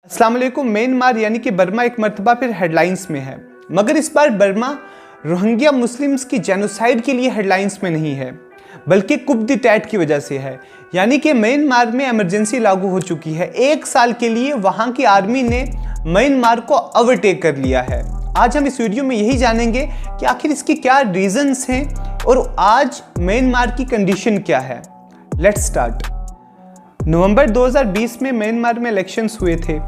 अस्सलाम वालेकुम। म्यांमार यानी कि बर्मा एक मरतबा फिर हेडलाइंस में है, मगर इस बार बर्मा रोहिंग्या मुस्लिम्स की जेनोसाइड के लिए हेडलाइंस में नहीं है, बल्कि कुप द टैट की वजह से है। यानी कि म्यांमार में इमरजेंसी लागू हो चुकी है। 1 साल के लिए वहां की आर्मी ने म्यांमार को ओवरटेक कर लिया है। आज हम इस वीडियो में यही जानेंगे कि आखिर इसकी क्या रीजंस हैं और आज म्यांमार की कंडीशन क्या है। Let's start. नवंबर 2020 में म्यांमार में इलेक्शंस हुए थे।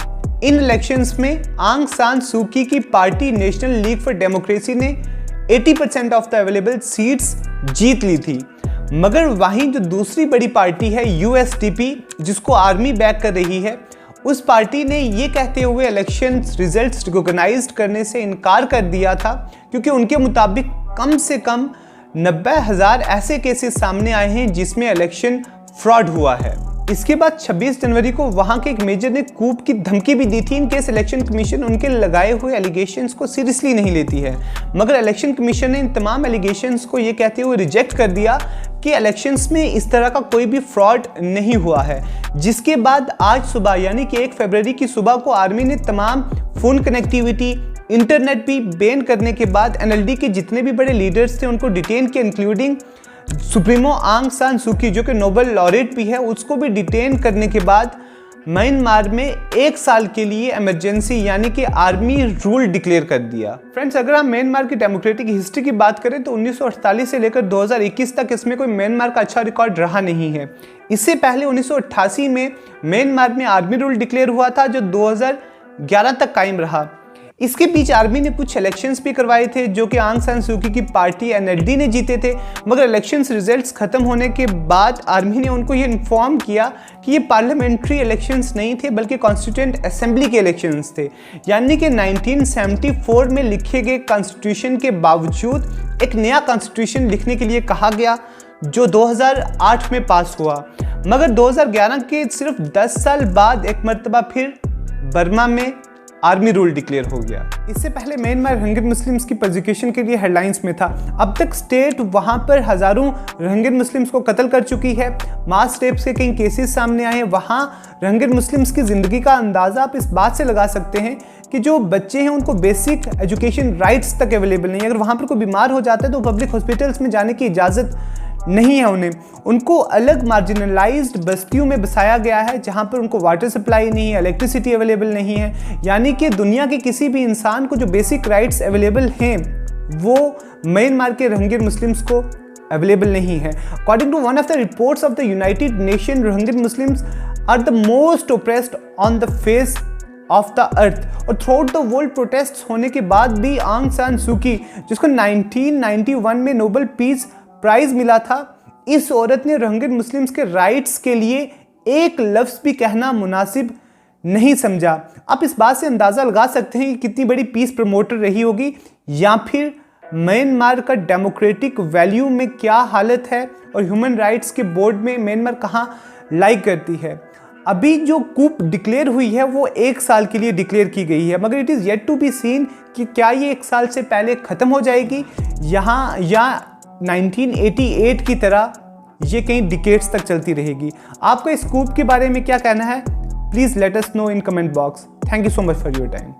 इन इलेक्शंस में आंग सान सू की party national league for democracy ने 80% ऑफ द अवेलेबल सीट्स जीत ली थी। मगर वहीं जो दूसरी बड़ी पार्टी है यूएसडीपी, जिसको आर्मी बैक कर रही है, उस पार्टी ने ये कहते हुए इलेक्शन रिजल्ट्स रिकॉग्नाइज्ड करने से इनकार कर दिया था, क्योंकि उनके मुताबिक कम से कम 90,000 ऐसे केसेस सामने आए हैं जिसमें इलेक्शन फ्रॉड हुआ है। इसके बाद 26 जनवरी को वहां के एक मेजर ने कूप की धमकी भी दी थी इन केस इलेक्शन कमीशन उनके लगाए हुए एलिगेशंस को सीरियसली नहीं लेती है। मगर इलेक्शन कमीशन ने इन तमाम एलिगेशंस को ये कहते हुए रिजेक्ट कर दिया कि इलेक्शंस में इस तरह का कोई भी फ्रॉड नहीं हुआ है। जिसके बाद आज सुबह यानी कि 1 फरवरी की सुबह को आर्मी ने तमाम फ़ोन कनेक्टिविटी, इंटरनेट भी बैन करने के बाद एनएलडी के जितने भी बड़े लीडर्स थे उनको डिटेन किया, इंक्लूडिंग सुप्रीमो आंग सान सू की, जो कि नोबेल लॉरेट भी है, उसको भी डिटेन करने के बाद म्यांमार में 1 साल के लिए इमरजेंसी यानी कि आर्मी रूल डिक्लेयर कर दिया। फ्रेंड्स, अगर हम म्यांमार की डेमोक्रेटिक हिस्ट्री की बात करें तो 1948 से लेकर 2021 तक इसमें कोई म्यांमार का अच्छा रिकॉर्ड रहा नहीं है। इससे पहले 1988 में म्यांमार में आर्मी रूल डिक्लेयर हुआ था, जो 2011 तक कायम रहा। इसके बीच आर्मी ने कुछ इलेक्शंस भी करवाए थे, जो कि आंग सान सू की पार्टी एनएलडी ने जीते थे। मगर इलेक्शंस रिजल्ट्स खत्म होने के बाद आर्मी ने उनको ये इन्फॉर्म किया कि ये पार्लियामेंट्री इलेक्शंस नहीं थे, बल्कि कॉन्स्टिट्यूएंट असेंबली के इलेक्शंस थे। यानी कि 1974 में लिखे गए कॉन्स्टिट्यूशन के बावजूद एक नया कॉन्स्टिट्यूशन लिखने के लिए कहा गया, जो 2008 में पास हुआ। मगर 2011 के सिर्फ 10 साल बाद एक मरतबा फिर बर्मा में आर्मी रूल डिक्लेयर हो गया। इससे पहले म्यांमार रोहिंग्या मुस्लिम्स की परसिक्यूशन के लिए हेडलाइंस में था। अब तक स्टेट वहां पर हजारों रोहिंग्या मुस्लिम्स को कत्ल कर चुकी है। मास रेप के कई केसेस सामने आए हैं। वहां रोहिंग्या मुस्लिम्स की जिंदगी का अंदाजा आप इस बात से लगा सकते हैं कि जो बच्चे हैं उनको बेसिक एजुकेशन राइट्स तक अवेलेबल नहीं है। अगर वहां पर कोई बीमार हो जाता है तो पब्लिक हॉस्पिटल्स में जाने की इजाज़त नहीं है उनको अलग मार्जिनलाइज्ड बस्तियों में बसाया गया है, जहां पर उनको वाटर सप्लाई नहीं है, इलेक्ट्रिसिटी अवेलेबल नहीं है। यानी कि दुनिया के किसी भी इंसान को जो बेसिक राइट्स अवेलेबल हैं वो म्यांमार के रोहिंग्या मुस्लिम्स को अवेलेबल नहीं है। According to one of the reports of the United Nation, Rohingya Muslims are the most oppressed on the face of the earth. और throughout the world protest होने के बाद भी आंग सान सू की, जिसको 1991 में नोबेल पीस प्राइज मिला था, इस औरत ने रोहिंग्या मुस्लिम्स के राइट्स के लिए एक लफ्ज़ भी कहना मुनासिब नहीं समझा। आप इस बात से अंदाज़ा लगा सकते हैं कि कितनी बड़ी पीस प्रमोटर रही होगी, या फिर म्यांमार का डेमोक्रेटिक वैल्यू में क्या हालत है और ह्यूमन राइट्स के बोर्ड में म्यांमार कहाँ लाइक करती है। अभी जो कूप डिक्लेयर हुई है वो 1 साल के लिए डिक्लेयर की गई है, मगर it is yet to be seen कि क्या ये 1 साल से पहले ख़त्म हो जाएगी यहाँ, या 1988 की तरह ये कई डिकेड्स तक चलती रहेगी। आपका इस कूप के बारे में क्या कहना है? Please let us know in comment box. Thank you so much for your time.